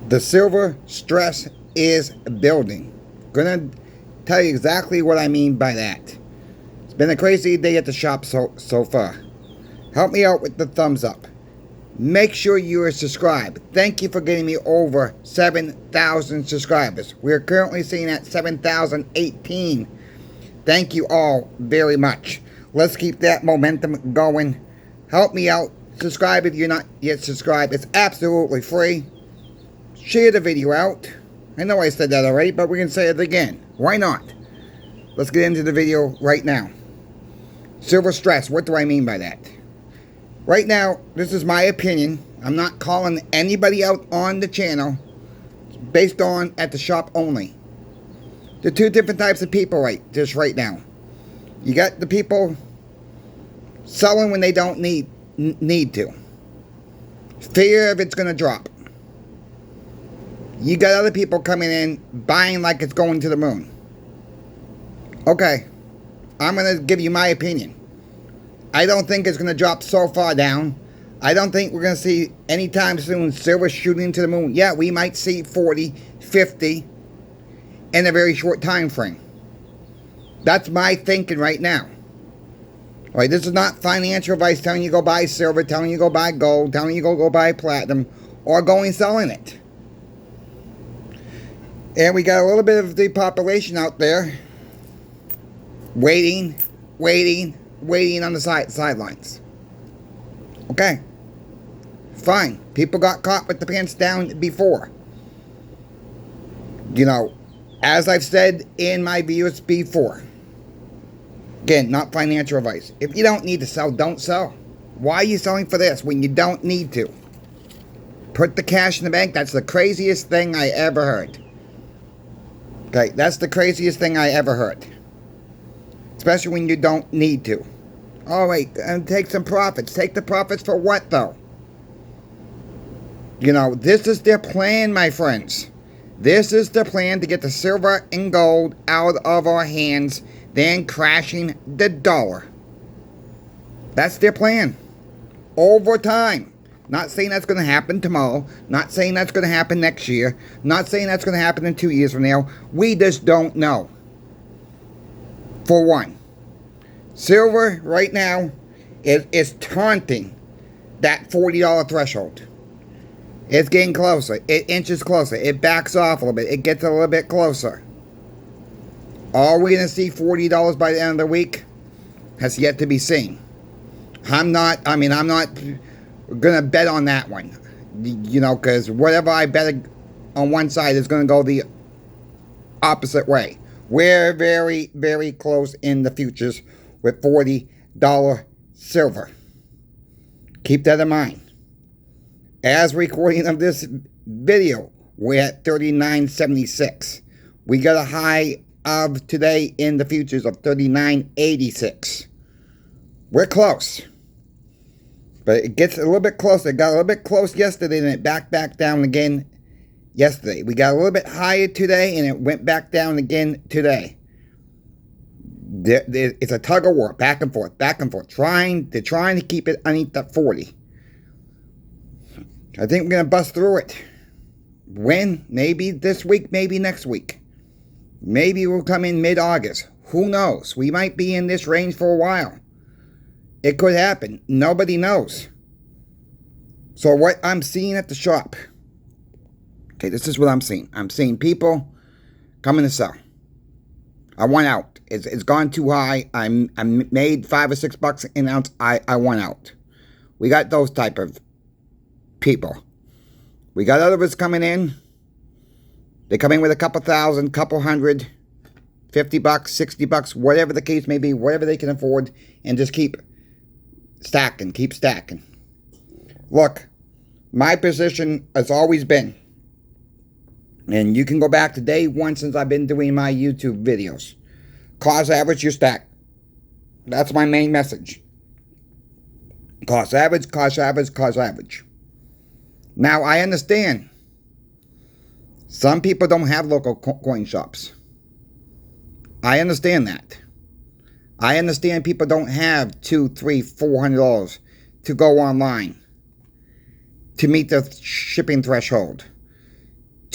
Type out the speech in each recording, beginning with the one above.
The silver stress is building. Gonna tell you exactly what I mean by that. It's been a crazy day at the shop so far. Help me out with the thumbs up. Make sure you are subscribed. Thank you for getting me over 7,000 subscribers. We're currently sitting at 7,018. Thank you all very much. Let's keep that momentum going. Help me out. Subscribe if you're not yet subscribed. It's absolutely free. Share the video out. I know I said that already, but we're going to say it again. Why not? Let's get into the video right now. Silver stress. What do I mean by that? Right now, this is my opinion. I'm not calling anybody out on the channel. It's based on at the shop only. The two different types of people right now. You got the people selling when they don't need to. Fear if it's going to drop. You got other people coming in buying like it's going to the moon. Okay, I'm going to give you my opinion. I don't think it's going to drop so far down. I don't think we're going to see anytime soon silver shooting to the moon. Yeah, we might see 40, 50 in a very short time frame. That's my thinking right now. All right, this is not financial advice telling you go buy silver, telling you go buy gold, telling you go buy platinum, or going selling it. And we got a little bit of the population out there waiting on the sidelines. Okay, fine. People got caught with the pants down before. You know, as I've said in my videos before. Again, not financial advice. If you don't need to sell, don't sell. Why are you selling for this when you don't need to? Put the cash in the bank. That's the craziest thing I ever heard. Okay, that's the craziest thing I ever heard. Especially when you don't need to. All right, and take some profits. Take the profits for what, though? You know, this is their plan, my friends. This is the plan to get the silver and gold out of our hands, then crashing the dollar. That's their plan. Over time. Not saying that's going to happen tomorrow. Not saying that's going to happen next year. Not saying that's going to happen in 2 years from now. We just don't know. For one, silver right now is taunting that $40 threshold. It's getting closer. It inches closer. It backs off a little bit. It gets a little bit closer. Are we going to see $40 by the end of the week? Has yet to be seen. I'm not going to bet on that one. You know, because whatever I bet on one side is going to go the opposite way. We're very, very close in the futures with $40 silver. Keep that in mind. As recording of this video, we're at $39.76. We got a high of today in the futures of $39.86. We're close. But it gets a little bit closer. It got a little bit close yesterday and it back down again yesterday. We got a little bit higher today and it went back down again today. It's a tug of war, back and forth, trying to keep it underneath that 40. I think we're going to bust through it. When? Maybe this week, maybe next week. Maybe we'll come in mid-August. Who knows? We might be in this range for a while. It could happen. Nobody knows. So what I'm seeing at the shop. Okay, this is what I'm seeing. I'm seeing people coming to sell. I want out. It's gone too high. I made $5 or $6 an ounce. I want out. We got those type of people. We got others coming in. They come in with a couple thousand, couple hundred, $50, $60, whatever the case may be, whatever they can afford, and just keep stacking. Look, my position has always been, and you can go back to day one since I've been doing my YouTube videos. Cost average, you stack. That's my main message. Cost average. Now, I understand some people don't have local coin shops. I understand that. I understand people don't have $200, $300, $400 to go online to meet the shipping threshold.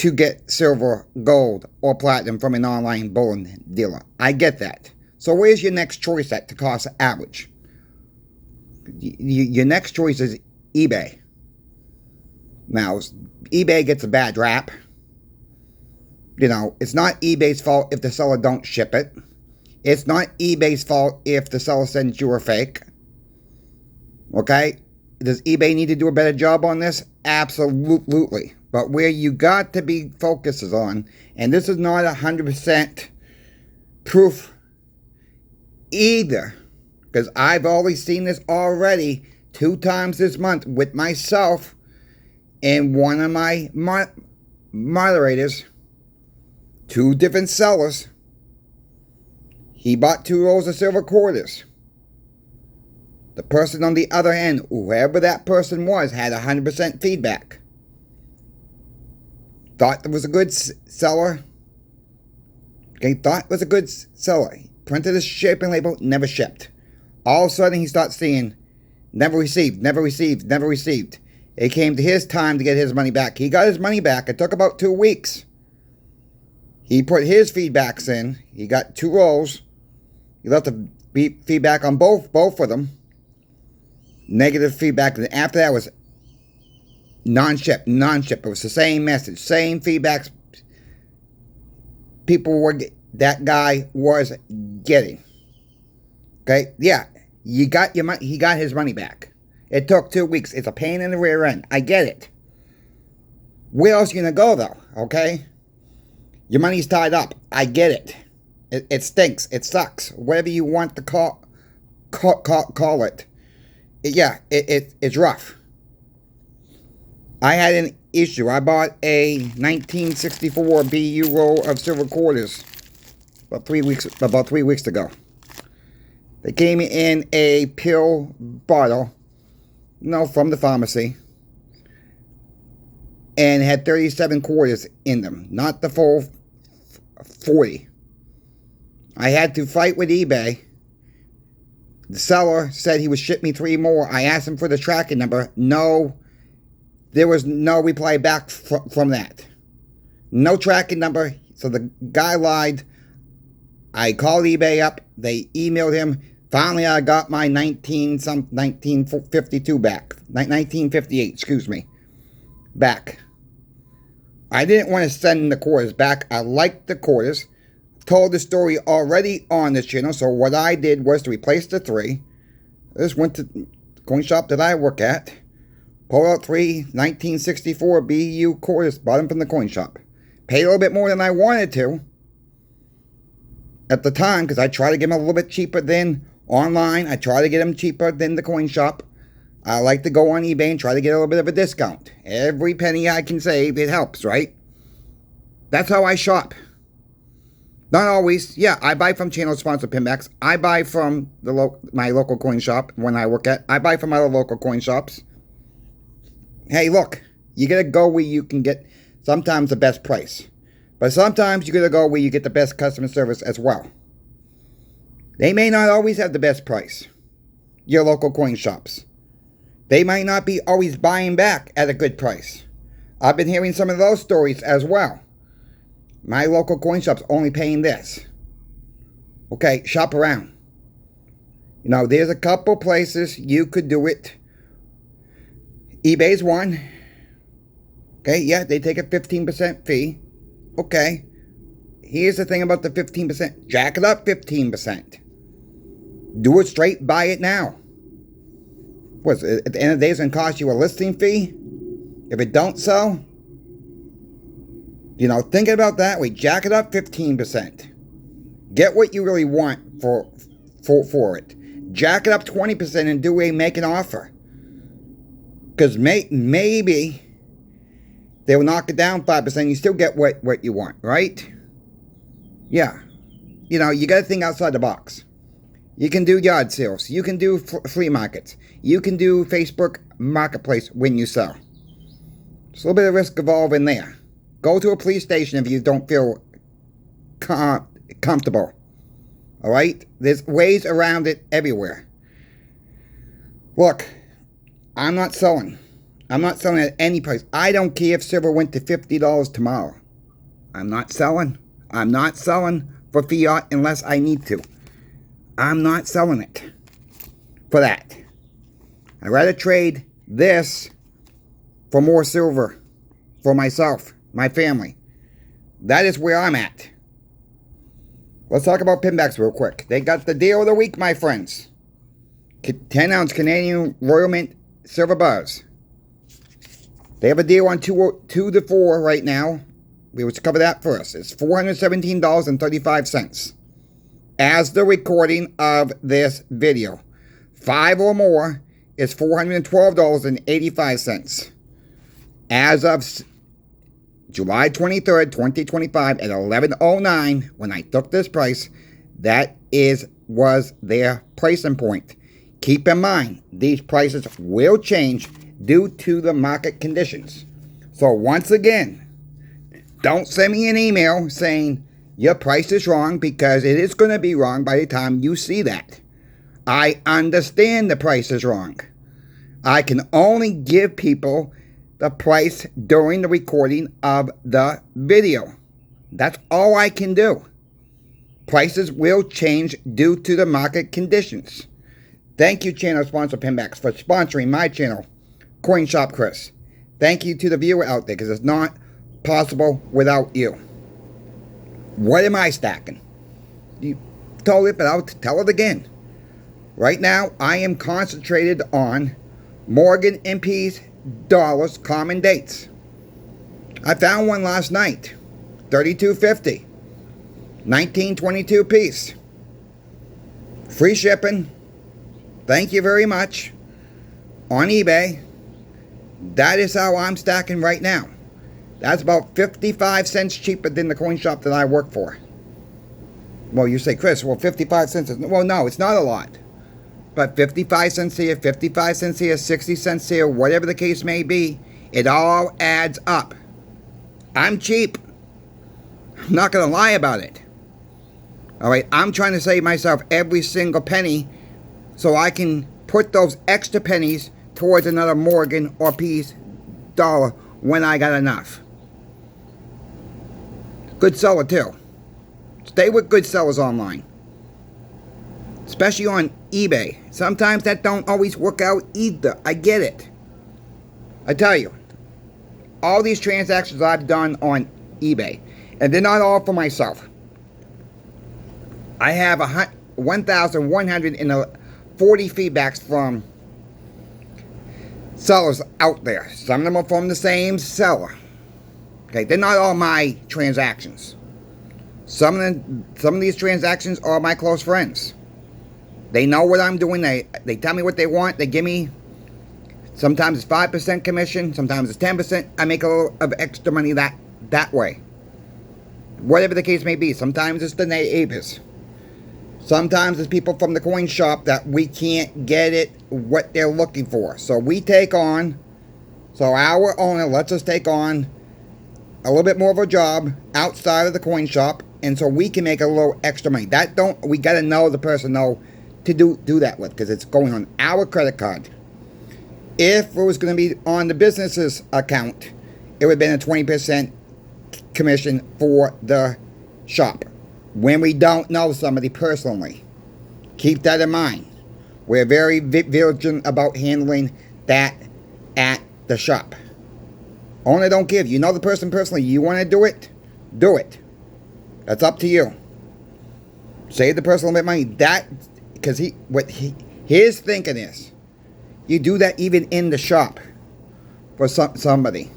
to get silver, gold, or platinum from an online bullion dealer. I get that. So where's your next choice at to cost average? Your next choice is eBay. Now, eBay gets a bad rap. You know, it's not eBay's fault if the seller don't ship it. It's not eBay's fault if the seller sends you a fake. Okay? Does eBay need to do a better job on this? Absolutely. But where you got to be focuses on, and this is not 100% proof either, because I've always seen this already 2 times this month with myself and one of my moderators, 2 different sellers. He bought 2 rolls of silver quarters. The person on the other end, whoever that person was, had 100% feedback. Thought it was a good seller. Okay, thought it was a good seller. Printed a shipping label, never shipped. All of a sudden he starts seeing, never received, never received, never received. It came to his time to get his money back. He got his money back. It took about 2 weeks. He put his feedbacks in. He got 2 rolls. He left the feedback on both of them. Negative feedback. And after that was non-ship. It was the same message, same feedbacks that guy was getting. Okay, yeah, you got your money. He got his money back. It took 2 weeks. It's a pain in the rear end. I get it. Where else are you gonna go though? Okay, your money's tied up. I get it. It stinks. It sucks. Whatever you want to call it. It's rough. I had an issue. I bought a 1964 BU roll of silver quarters about 3 weeks ago. They came in a pill bottle, from the pharmacy, and had 37 quarters in them, not the full 40. I had to fight with eBay. The seller said he would ship me 3 more. I asked him for the tracking number. No. There was no reply back from that. No tracking number. So the guy lied. I called eBay up. They emailed him. Finally, I got my 1952 back. 1958, excuse me. Back. I didn't want to send the quarters back. I liked the quarters. Told the story already on this channel. So what I did was to replace the 3. This went to the coin shop that I work at. Pulled out 3 1964 BU quarters, bought them from the coin shop. Paid a little bit more than I wanted to at the time, because I try to get them a little bit cheaper than online. I try to get them cheaper than the coin shop. I like to go on eBay and try to get a little bit of a discount. Every penny I can save, it helps, right? That's how I shop. Not always. Yeah, I buy from channel sponsored pinbacks. I buy from my local coin shop when I work at. I buy from other local coin shops. Hey, look, you gotta go where you can get sometimes the best price. But sometimes you gotta go where you get the best customer service as well. They may not always have the best price, your local coin shops. They might not be always buying back at a good price. I've been hearing some of those stories as well. My local coin shop's only paying this. Okay, shop around. There's a couple places you could do it. eBay's one. Okay, yeah, they take a 15% fee. Okay. Here's the thing about the 15%. Jack it up 15%. Do it straight, buy it now. At the end of the day, it's going to cost you a listing fee? If it don't sell? Think about that way. Jack it up 15%. Get what you really want for it. Jack it up 20% and make an offer. Because maybe they'll knock it down 5%. You still get what you want, right? Yeah. You got to think outside the box. You can do yard sales. You can do flea markets. You can do Facebook Marketplace when you sell. There's a little bit of risk involved in there. Go to a police station if you don't feel comfortable. All right? There's ways around it everywhere. Look, I'm not selling. I'm not selling at any price. I don't care if silver went to $50 tomorrow. I'm not selling. I'm not selling for fiat unless I need to. I'm not selling it for that. I'd rather trade this for more silver for myself, my family. That is where I'm at. Let's talk about pinbacks real quick. They got the deal of the week, my friends. 10-ounce Canadian Royal Mint silver bars. They have a deal on 2 to 4 right now. We will cover that first. It's $417.35 as the recording of this video. 5 or more is $412.85. As of July 23rd, 2025 at 11:09, when I took this price, that was their pricing point. Keep in mind, these prices will change due to the market conditions. So once again, don't send me an email saying your price is wrong, because it is going to be wrong by the time you see that. I understand the price is wrong. I can only give people the price during the recording of the video. That's all I can do. Prices will change due to the market conditions. Thank you, channel sponsor Pinbacks, for sponsoring my channel, Coin Shop Chris. Thank you to the viewer out there, because it's not possible without you. What am I stacking? You told it, but I'll tell it again. Right now, I am concentrated on Morgan and Peace dollars common dates. I found one last night, $32.50, 1922 piece. Free shipping. Thank you very much. On eBay. That is how I'm stacking right now. That's about 55 cents cheaper than the coin shop that I work for. Well, you say, Chris, well, 55 cents is... Well, no, it's not a lot. But 55 cents here, 55 cents here, 60 cents here, whatever the case may be, it all adds up. I'm cheap. I'm not going to lie about it. All right, I'm trying to save myself every single penny so I can put those extra pennies towards another Morgan or Peace dollar when I got enough. Good seller too. Stay with good sellers online. Especially on eBay. Sometimes that don't always work out either. I get it. I tell you, all these transactions I've done on eBay, and they're not all for myself. I have 1,140 feedbacks from sellers out there. Some of them are from the same seller. Okay, they're not all my transactions. Some of these transactions are my close friends. They know what I'm doing. They tell me what they want. They give me, sometimes it's 5% commission, sometimes it's 10%. I make a little of extra money that way. Whatever the case may be. Sometimes it's the neighbors. Sometimes it's people from the coin shop that we can't get it what they're looking for. So we take on, so our owner lets us take on a little bit more of a job outside of the coin shop, and so we can make a little extra money. We got to know the person to do that with, because it's going on our credit card. If it was going to be on the business's account, it would have been a 20% commission for the shop. When we don't know somebody personally, keep that in mind. We're very vigilant about handling that at the shop. Only don't give. You know the person personally. You want to do it? Do it. That's up to you. Save the person a little bit of money. Because his thinking is, you do that even in the shop for somebody.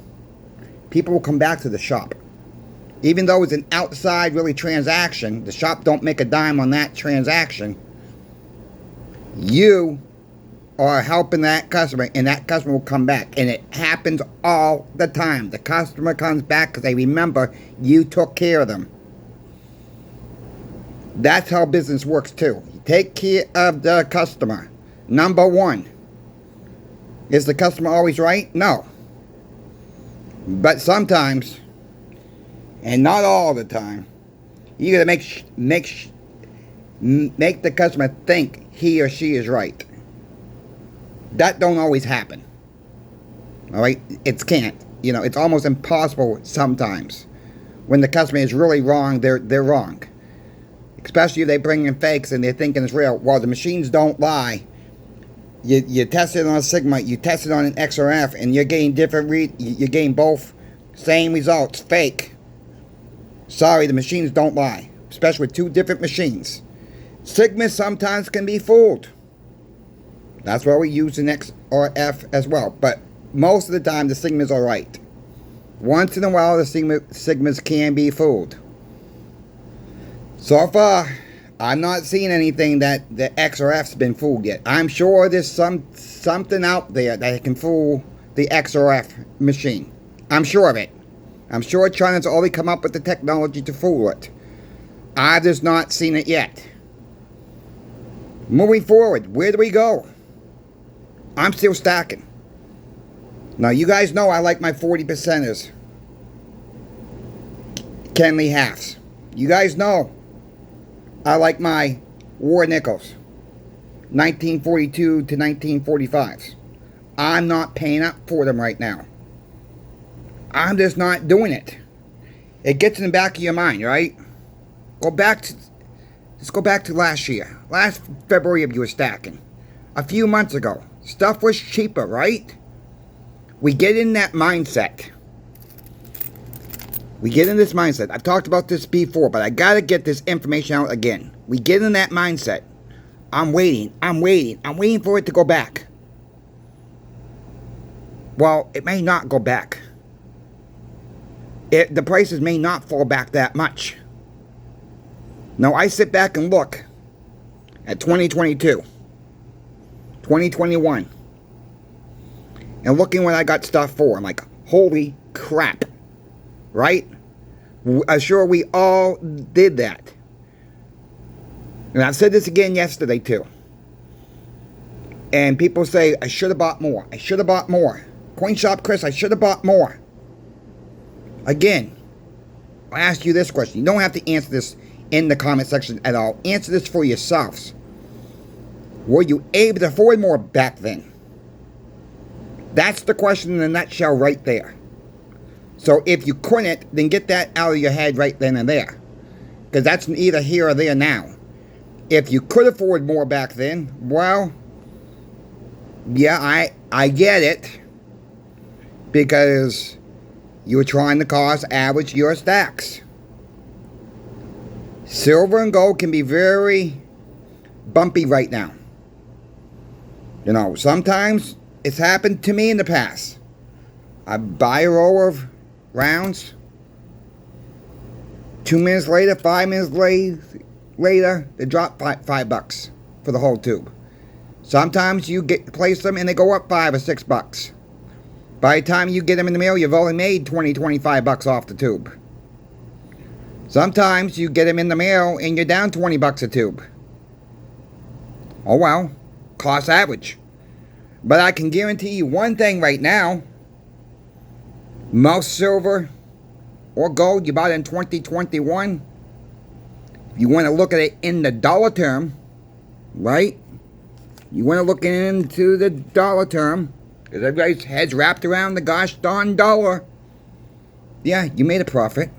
People will come back to the shop. Even though it's an outside really transaction, the shop don't make a dime on that transaction. You are helping that customer, and that customer will come back. And it happens all the time. The customer comes back because they remember you took care of them. That's how business works too. You take care of the customer. Number one. Is the customer always right? No. But sometimes, and not all the time, you gotta make the customer think he or she is right. That don't always happen. All right, it can't. You know, it's almost impossible sometimes. When the customer is really wrong, they're wrong. Especially if they bring in fakes and they're thinking it's real. Well, the machines don't lie. You test it on a Sigma, you test it on an XRF, and you're getting different you're getting both same results, fake. Sorry, the machines don't lie, especially with two different machines. Sigma sometimes can be fooled. That's why we use an XRF as well. But most of the time, the Sigmas are right. Once in a while, the Sigmas can be fooled. So far, I'm not seeing anything that the XRF's been fooled yet. I'm sure there's something out there that can fool the XRF machine. I'm sure of it. I'm sure China's already come up with the technology to fool it. I've just not seen it yet. Moving forward, where do we go? I'm still stacking. Now, you guys know I like my 40%ers. Kenley halves. You guys know I like my war nickels. 1942 to 1945s. I'm not paying up for them right now. I'm just not doing it. It gets in the back of your mind, right? Let's go back to last year. Last February you were stacking. A few months ago. Stuff was cheaper, right? We get in that mindset. We get in this mindset. I've talked about this before, but I gotta get this information out again. We get in that mindset. I'm waiting for it to go back. Well, it may not go back. The prices may not fall back that much. Now, I sit back and look at 2022, 2021, and looking what I got stuff for. I'm like, holy crap, right? I'm sure we all did that. And I said this again yesterday, too. And people say, I should have bought more. I should have bought more. CoinShop Chris, I should have bought more. Again, I ask you this question. You don't have to answer this in the comment section at all. Answer this for yourselves. Were you able to afford more back then? That's the question in a nutshell right there. So if you couldn't, then get that out of your head right then and there. Because that's either here or there now. If you could afford more back then, well, yeah, I get it. Because you were trying to cost average your stacks. Silver and gold can be very bumpy right now. You know, sometimes it's happened to me in the past. I buy a row of rounds. 2 minutes later, 5 minutes later, they drop $5 for the whole tube. Sometimes you place them and they go up $5 or $6. By the time you get them in the mail, you've only made $20-25 off the tube. Sometimes you get them in the mail and you're down $20 a tube. Oh well, cost average. But I can guarantee you one thing right now. Most silver or gold you bought in 2021, if you want to look at it in the dollar term, right? You want to look into the dollar term, because everybody's head's wrapped around the gosh darn dollar. Yeah, you made a profit.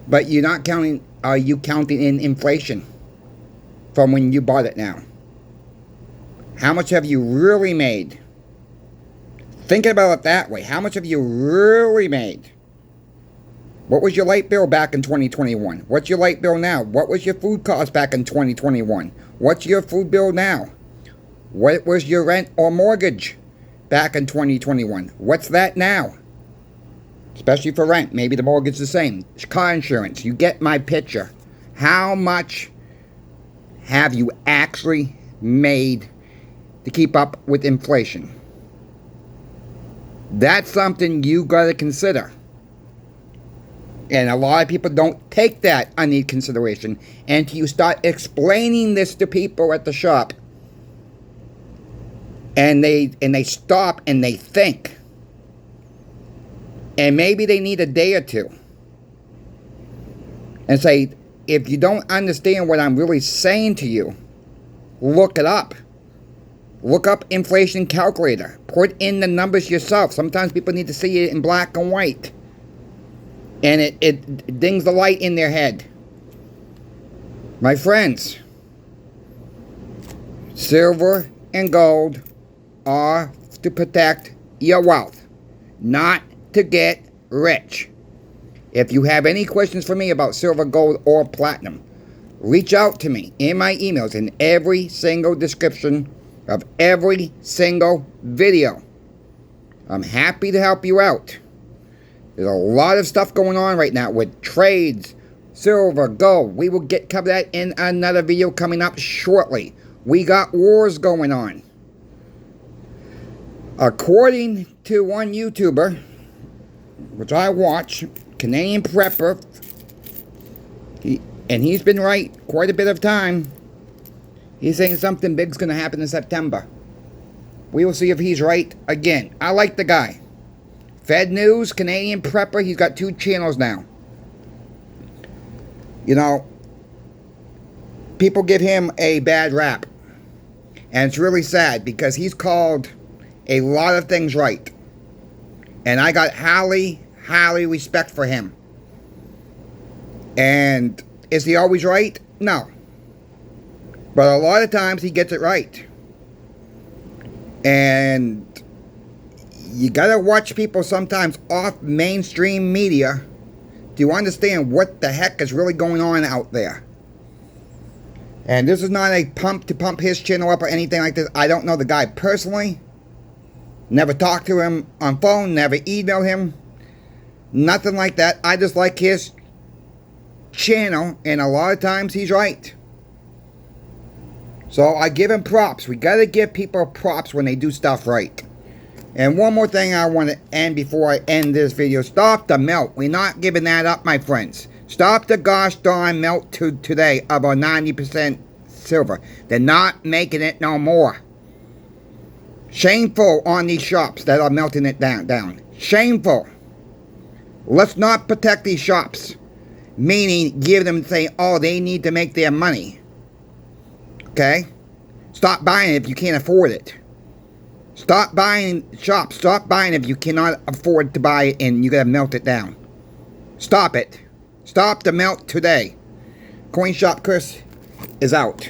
But you're not counting, are you counting in inflation from when you bought it now? How much have you really made? Think about it that way. How much have you really made? What was your light bill back in 2021? What's your light bill now? What was your food cost back in 2021? What's your food bill now? What was your rent or mortgage back in 2021? What's that now? Especially for rent. Maybe the mortgage is the same. Car insurance. You get my picture. How much have you actually made to keep up with inflation? That's something you got to consider. And a lot of people don't take that under consideration until you start explaining this to people at the shop. And they stop and they think. And maybe they need a day or two. And say, if you don't understand what I'm really saying to you, look it up. Look up inflation calculator. Put in the numbers yourself. Sometimes people need to see it in black and white. And it dings the light in their head. My friends, silver and gold are to protect your wealth, not to get rich. If you have any questions for me about silver, gold, or platinum, reach out to me in my emails in every single description of every single video. I'm happy to help you out. There's a lot of stuff going on right now with trades, silver, gold. We will cover that in another video coming up shortly. We got wars going on. According to one YouTuber, which I watch, Canadian Prepper, he's been right quite a bit of time. He's saying something big's going to happen in September. We will see if he's right again. I like the guy. Fed News, Canadian Prepper, he's got 2 channels now. You know, people give him a bad rap. And it's really sad because he's called a lot of things right. And I got highly respect for him. And is he always right? No. But a lot of times he gets it right. And you gotta watch people sometimes off mainstream media to understand what the heck is really going on out there. And this is not a pump to pump his channel up or anything like this. I don't know the guy personally. Never talked to him on phone, never emailed him. Nothing like that. I just like his channel, and a lot of times he's right. So I give him props. We gotta give people props when they do stuff right. And one more thing I want to end before I end this video. Stop the melt. We're not giving that up, my friends. Stop the gosh darn melt today of our 90% silver. They're not making it no more. Shameful on these shops that are melting it down. Shameful. Let's not protect these shops. Meaning give them say, oh, they need to make their money. Okay? Stop buying it if you can't afford it. Stop buying shops. Stop buying if you cannot afford to buy it and you gotta melt it down. Stop it. Stop the melt today. Coin Shop Chris is out.